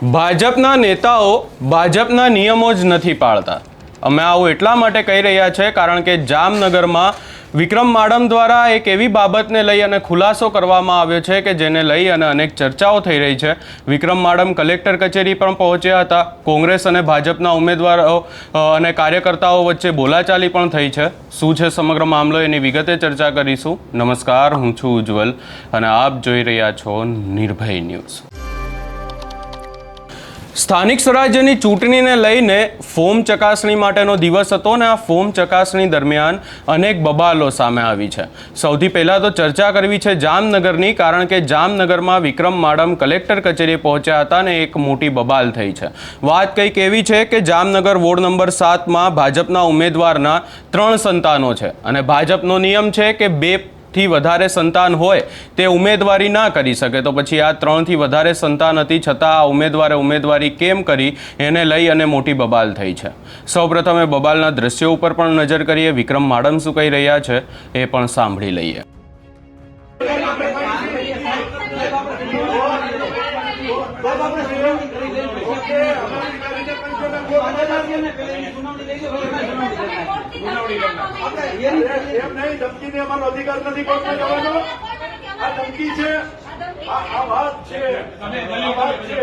ભાજપના નેતાઓ ભાજપના નિયમો જ નથી પાળતા। અમે આવું એટલા માટે કહી રહ્યા છે કારણ કે જામનગરમાં વિક્રમ માડમ દ્વારા એક એવી બાબતને લઈ અને ખુલાસો કરવામાં આવ્યો છે કે જેને લઈ અને અનેક ચર્ચાઓ થઈ રહી છે। વિક્રમ માડમ કલેક્ટર કચેરી પણ પહોંચ્યા હતા। કોંગ્રેસ અને ભાજપના ઉમેદવારો અને કાર્યકર્તાઓ વચ્ચે બોલાચાલી પણ થઈ છે। શું છે સમગ્ર મામલો એની વિગતે ચર્ચા કરીશું। નમસ્કાર, હું છું ઉજ્જવલ અને આપ જોઈ રહ્યા છો નિર્ભય ન્યૂઝ। સ્થાનિક સ્વરાજ્યની ચૂંટણીને લઈને ફોર્મ ચકાસણી માટેનો દિવસ હતો અને આ ફોર્મ ચકાસણી દરમિયાન અનેક બબાલો સામે આવી છે। સૌથી પહેલાં તો ચર્ચા કરવી છે જામનગરની, કારણ કે જામનગરમાં વિક્રમ માડમ કલેક્ટર કચેરીએ પહોંચ્યા હતા અને એક મોટી બબાલ થઈ છે। વાત કંઈક એવી છે કે જામનગર વોર્ડ નંબર 7માં ભાજપના ઉમેદવારના 3 સંતાનો છે અને ભાજપનો નિયમ છે કે 2 થી વધારે સંતાન હોય તે ઉમેદવારી ના કરી શકે। તો પછી આ 3 થી વધારે સંતાન હતી છતાં આ ઉમેદવારે ઉમેદવારી કેમ કરી એને લઈ અને મોટી બબાલ થઈ છે। સૌપ્રથમ એ બબાલના દ્રશ્યો ઉપર પણ નજર કરીએ। વિક્રમ માડમ શું કહી રહ્યા છે એ પણ સાંભળી લઈએ। ધમકીને અમારો અધિકાર નથી કોર્ટમાં જવાનો। આ ધમકી છે, આ વાત છે, આ વાત છે।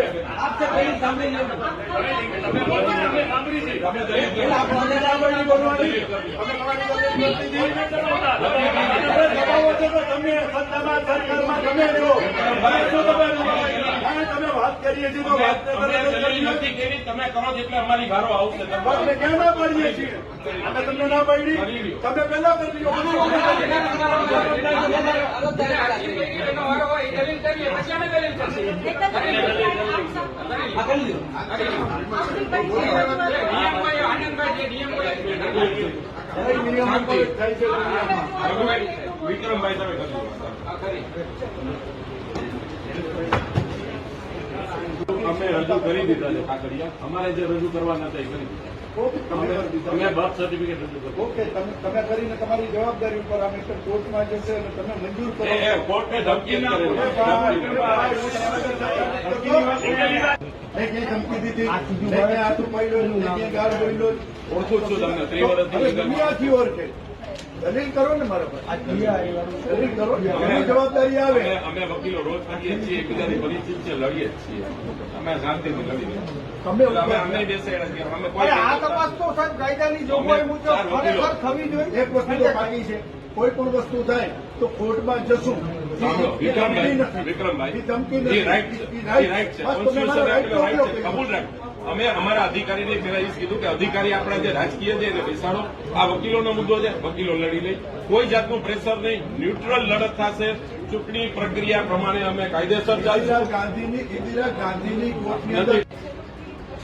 તમે વાત કરીએ છીએ તો વાત તમે કરો એટલે અમારી ગારો આવશે। અમે ક્યાં ના પાડીએ છીએ? અમે તમને ના પાડી, તમે પહેલા કરી વિક્રમભાઈ અમે રજૂ કરી દીધા છે કાકડિયા। અમારે જે રજૂ કરવાના હતા એ કરી દીધા। તમે બર્થ સર્ટિફિકેટ રજૂ કરો। ઓકે, તમે કરીને તમારી જવાબદારી ઉપર અમે કોર્ટમાં જશે અને તમે મંજૂર કરો। કોર્ટને ધમકી ધમકી દીધી, હાથું પડ્યો, ગાળ બોલ્યો, ઓળખું છું તમને 3 વર્ષથી દુનિયાથી ઓળખે। દલીલ કરો ને મારા પર, દલીલ કરો, એની જવાબદારી આવે। અમે વકીલો રોજ કરીએ છીએ, એકબીજાની પરિચિત છે, લડીએ છીએ। અમે શાંતિથી લડીએ। અમે બેસાડ્યા અમે આ તપાસ તો સાહેબ કાયદાની જોગવાઈ મુજબ ખરેખર થવી જોઈએ। એક વસ્તુ તો બાકી છે, કોઈ પણ વસ્તુ થાય તો કોર્ટમાં જશું। વિક્રમભાઈ કબૂલ રાખ। અમે અમારા અધિકારીને પેલા એ કીધું કે અધિકારી આપણા જે રાજકીય છે એને બેસાડો। આ વકીલોનો મુદ્દો છે, વકીલો લડી લે, કોઈ જાતનું પ્રેશર નહીં, ન્યુટ્રલ લડત થશે। ચૂંટણી પ્રક્રિયા પ્રમાણે અમે કાયદેસર ચાલીશું। ઇન્દિરા ગાંધીની કોર્ટની અંદર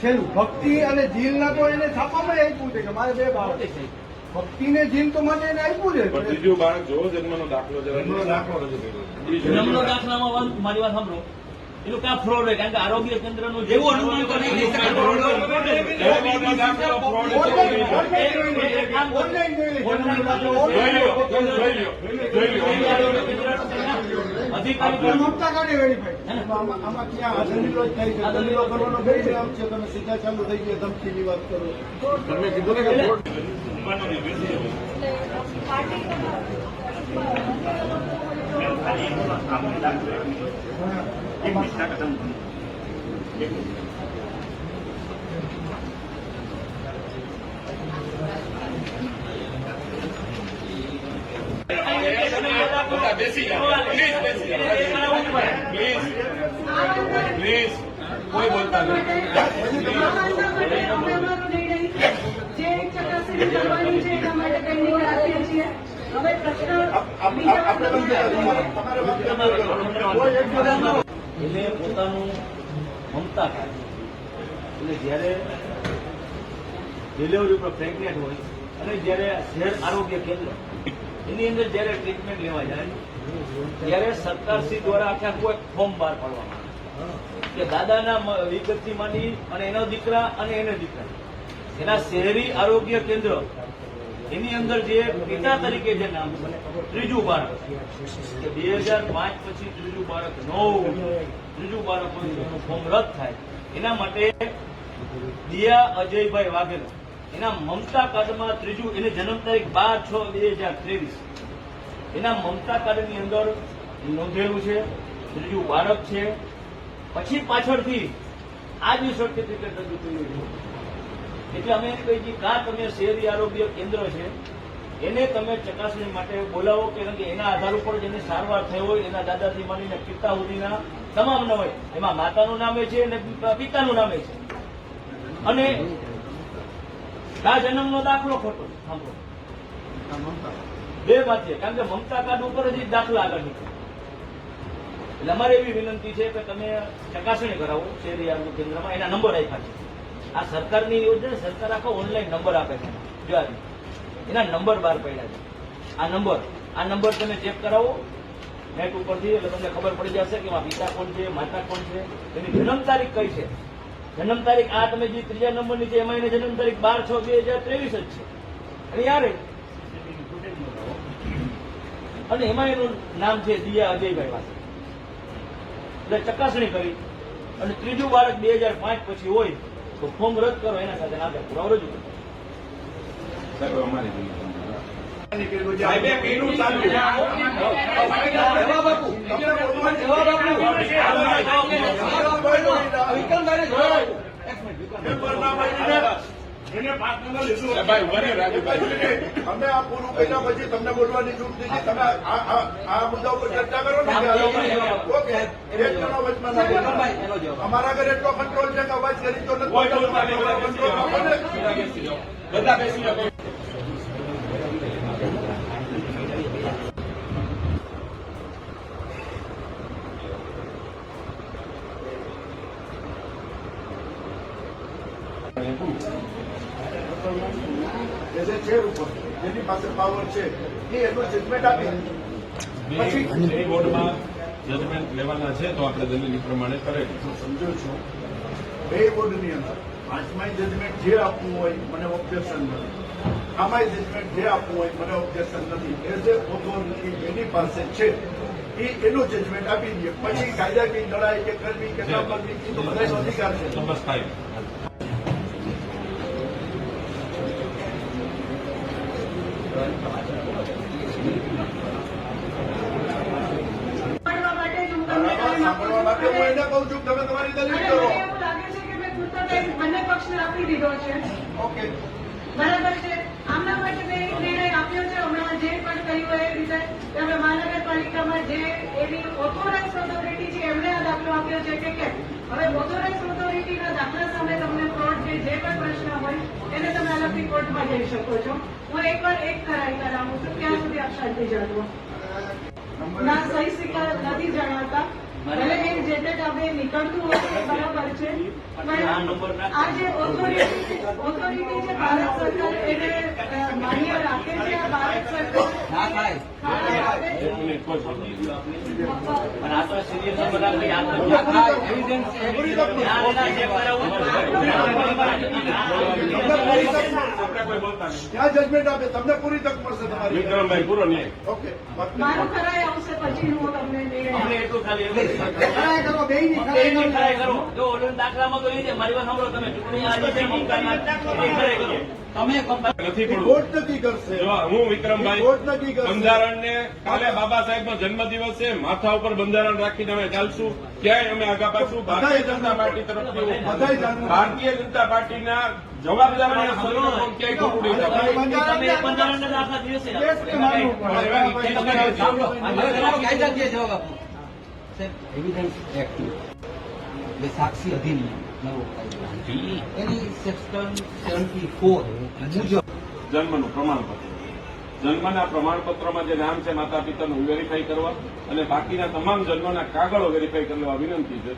છેલ્લું ભક્તિ અને જીલના તો એને છાપામાં આપ્યું છે કે મારે 2 બાળક છે। ભક્તિને જીલ તો માટે એને આપ્યું છે, પણ ત્રીજું બાળક જોવો જન્મનો દાખલો જન્મનો દાખલો રજૂ કર્યો। જન્મનો દાખલામાં મારી વાત સાંભળો, એનું ક્યાં ફ્રોડ હોય? કારણ કે આરોગ્ય કેન્દ્રનું જેવું અનુમાન તમે સીધા ચાલુ થઈ ગયા, ધમકીની વાત કરો। તમે કીધું ને પ્લીઝ કોઈ બોલતા નથી। એને પોતાનું મમતા થાય એટલે જયારે ડિલિવરી ઉપર પ્રેગ્નેન્ટ હોય અને જયારે શહેર આરોગ્ય કેન્દ્ર એની અંદર જયારે ટ્રીટમેન્ટ લેવા જાય ત્યારે સરકારશ્રી દ્વારા આખા કોઈ ફોર્મ બહાર પાડવામાં આવે કે દાદાના વિગતથી માંડી અને એનો દીકરા અને એને દીકરા એના શહેરી આરોગ્ય કેન્દ્ર એની અંદર જે પિતા તરીકે જે નામ ત્રીજું બાળક કે 2005 પછી ત્રીજું બાળક ત્રીજું બાળક ફોર્મ રદ થાય એના માટે દિયા અજયભાઈ વાઘેલા એના મમતા કાર્ડમાં ત્રીજું એની જન્મ તારીખ 12/6/2023 એના મમતા કાર્ડની અંદર નોંધેલું છે ત્રીજું બાળક છે પછી પાછળથી આ જ સર્ટિફિકેટ રજૂ થયું છે. એટલે અમે એને કહીએ છીએ કાં તમે શહેરી આરોગ્ય કેન્દ્ર છે એને તમે ચકાસણી માટે બોલાવો કે એના આધાર ઉપર જેની સારવાર થઈ હોય એના દાદાથી માંડીને પિતા સુધીના તમામ ન હોય એમાં માતાનું નામે છે અને પિતાનું નામે છે અને આ જન્મનો દાખલો ખોટો સાંભળો બે વાત છે કારણ કે મમતા કાર્ડ ઉપર જ દાખલા આગળ નીકળે. એટલે અમારે એવી વિનંતી છે કે તમે ચકાસણી કરાવો શહેરી આરોગ્ય કેન્દ્રમાં એના નંબર આપ્યા છે. આ સરકારની યોજના સરકાર આખો ઓનલાઈન નંબર આપે છે જો એના નંબર બહાર પડ્યા છે. આ નંબર તમે ચેક કરાવો નેટ ઉપરથી એટલે તમને ખબર પડી જશે કે એમાં પિતા કોણ છે માતા કોણ છે એની જન્મ તારીખ કઈ છે. જન્મ તારીખ આ તમે જે ત્રીજા નંબરની છે એમાં એની જન્મ તારીખ 12/6/2023 જ છે અને યારે અને એમાં એનું નામ છે દિયા અજયભાઈ વાસે. એટલે ચકાસણી કરી અને ત્રીજું બાળક 2005 પછી હોય તો ફોર્મ રદ કરો એના સાથે આધાર પુરાવો રજૂ કરો. સાહેબ અમારી સાહેબે કર્યું ચાલુ ભાઈ વરે રાજુભાઈ અમે આ પૂરું કર્યા પછી તમને બોલવાની છૂટ દીધી. તમે આ મુદ્દા ઉપર ચર્ચા કરો ને ઓકે એક જણો વચમાં ના બોલો. અમારા ઘરે એટલો કંટ્રોલ છે કે અવાજ કરી તો નથી કંટ્રોલ આપો ને. બધા બેસી જાઓ. જે છે ઉપર જેની પાસે પાવર છે એ એનું જજમેન્ટ આપી પછી બોર્ડમાં જજમેન્ટ લેવાના છે તો આપણે દલીલ પ્રમાણે કરેલું. હું સમજો છું બે બોર્ડની અંદર પાંચમાય જજમેન્ટ જે આપવું હોય મને ઓબ્જેક્શન નથી, આમાંય જજમેન્ટ જે આપવું હોય મને ઓબ્જેક્શન નથી. એઝ એ ઓથોરિટી એની પાસે છે એનું જજમેન્ટ આપી દે. પછી કાયદાકીય લડાઈ કે કરવી કે ન કરવી એ તો બધાનો અધિકાર છે. તો બસ થાય. સાંભળવા માટે હું એને કહું છું તમે તમારી દલીલ કરો. એવું લાગે છે કે મેં પૂરતો ટાઈમ બંને પક્ષને આપી દીધો છે. ઓકે બરાબર છે. આમના માટે મેં એક નિર્ણય આપ્યો છે હમણાં જે પણ કહ્યું એ રીતે કે હવે મહાનગરપાલિકામાં જે એની ઓથોરાઇઝ ઓથોરિટી છે એમણે આ દાખલો આપ્યો છે કે કેમ હવે ઓથોરાઇઝ ઓથોરિટીના દાખલા સામે તમને ફ્રોડ કે જે પણ પ્રશ્ન હોય એને તમે અલગથી કોર્ટમાં જઈ શકો છો. હું એકવાર એક કરાઈ કરાવું છું ત્યાં સુધી આપ શાંતિ જાળવો. ના સહી સિક્કા નથી જણાવતા ભલે એ જે તે કામે નીકળતું હોય એ બરાબર છે પણ આ જે ઓથોરિટી છે ભારત સરકાર એને માન્ય રાખે છે. આ ભારત સરકાર એક મિનિટ કોઈ problem નહીં. અને આ તો સિરિયસ નંબર આપી આ એવિડન્સ ચેક કરાવવું આપણે કોઈ બોલતા નહીં. ત્યાં જજમેન્ટ આપે તમને પૂરી તક મળશે તમારી. વિક્રમભાઈ પૂરો ન્યાય. ઓકે મારું ખરાઈ આવશે પછી હું તમને નિર્ણય અમને આપીશ. એટલું ખાલી એવું ખરાઈ કરો જો ઓલું દાખલામાં તો એ છે મારી વાત સાંભળો તમે ચૂંટણી આજે છે મમતાના એ ખરાઈ કરો તમે નથી પડવું. કોર્ટ નક્કી કરશે. જો હું વિક્રમભાઈ કોર્ટ નક્કી કરશે. બંધારણને કાલે બાબા સાહેબનો જન્મદિવસ છે માથા ઉપર બંધારણ રાખીને અમે ચાલશું. ક્યાંય અમે આગા પાછું ભારતીય જનતા પાર્ટી તરફથી ભારતીય જનતા પાર્ટીના જવાબદાર ક્યાંય ખોટું નહીં થાય. તમે બંધારણના દાખલા દિવસે એવિડન્સ એક્ટ જે સાક્ષી અધિનિયમ નવો કાયદો એની સેક્શન 74 મુજબ જન્મનું પ્રમાણપત્ર જન્મના પ્રમાણપત્રમાં જે નામ છે માતા પિતાનું વેરીફાઈ કરવા અને બાકીના તમામ જન્મના કાગળો વેરીફાઈ કરવા વિનંતી છે.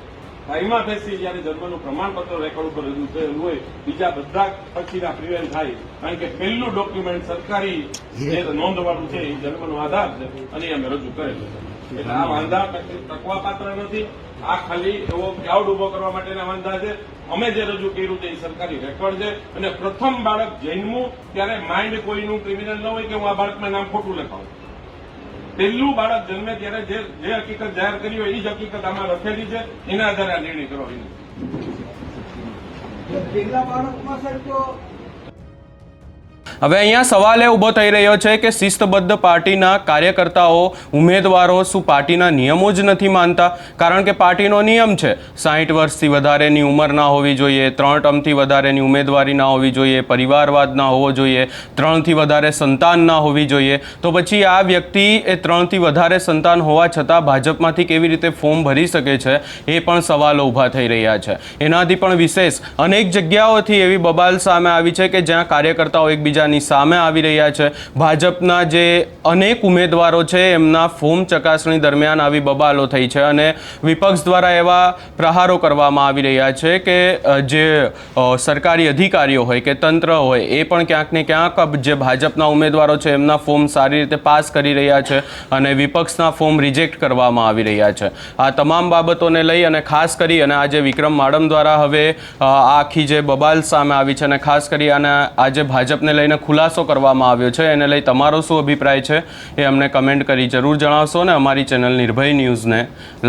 પ્રાઇમા ફેસી જયારે જન્મનું પ્રમાણપત્ર રેકોર્ડ ઉપર રજૂ થયેલું હોય બીજા બધા પછીના પ્રિવેન્ટ થાય કારણ કે પહેલું ડોક્યુમેન્ટ સરકારી જે નોંધવાળું છે એ જન્મનો આધાર છે અને એ અમે રજૂ કરેલું છે. એટલે આ વાંધા ટકવા પાત્ર નથી. આ ખાલી એવો ક્રાઉડ ઉભો કરવા માટેના વાંધા છે. અમે જે રજૂ કર્યું છે એ સરકારી રેકોર્ડ છે અને પ્રથમ બાળક જન્મ્યું ત્યારે માઇન્ડ કોઈનું ક્રિમિનલ ન હોય કે હું આ બાળકમાં નામ ખોટું લખાવું. પહેલું બાળક જન્મે ત્યારે જે હકીકત જાહેર કરી હોય એ જ હકીકત આમાં લખેલી છે એના આધારે આ નિર્ણય કરવા વિનંતી. પહેલા બાળકમાં સાહેબ તો હવે અહીંયા સવાલ એ ઊભો થઈ રહ્યો છે કે શિસ્તબદ્ધ પાર્ટીના કાર્યકર્તાઓ ઉમેદવારો શું પાર્ટીના નિયમો જ નથી માનતા? કારણ કે પાર્ટીનો નિયમ છે 60 વર્ષથી વધારેની ઉંમર ના હોવી જોઈએ, 3 ટર્મથી વધારેની ઉમેદવારી ના હોવી જોઈએ, પરિવારવાદ ના હોવો જોઈએ, 3થી વધારે સંતાન ના હોવી જોઈએ. તો પછી આ વ્યક્તિ એ 3થી વધારે સંતાન હોવા છતાં ભાજપમાંથી કેવી રીતે ફોર્મ ભરી શકે છે? એ પણ સવાલો ઊભા થઈ રહ્યા છે. એનાથી પણ વિશેષ અનેક જગ્યાઓથી એવી બબાલ સામે આવી છે કે જ્યાં કાર્યકર્તાઓ એકબીજાની સામે આવી રહ્યા છે. ભાજપના જે અનેક ઉમેદવારો છે એમના ફોર્મ ચકાસણી દરમિયાન આવી બબાલો થઈ છે અને વિપક્ષ દ્વારા એવા પ્રહારો કરવામાં આવી રહ્યા છે કે જે સરકારી અધિકારીઓ હોય કે તંત્ર હોય એ પણ ક્યાંક ને ક્યાંક જે ભાજપના ઉમેદવારો છે એમના ફોર્મ સારી રીતે પાસ કરી રહ્યા છે અને વિપક્ષના ફોર્મ રિજેક્ટ કરવામાં આવી રહ્યા છે. આ તમામ બાબતોને લઈ અને ખાસ કરી અને આજે વિક્રમ માડમ દ્વારા હવે આખી જે બબાલ સામે આવી છે અને ખાસ કરી અને આજે ભાજપને લઈને ખુલાસો કરવામાં આવ્યો છે એને લઈ તમારો શું અભિપ્રાય છે એ અમને કમેન્ટ કરી જરૂર જણાવશો અને અમારી ચેનલ નિર્ભય ન્યૂઝને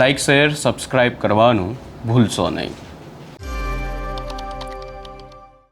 લાઇક શેર સબસ્ક્રાઇબ કરવાનું ભૂલશો નહીં.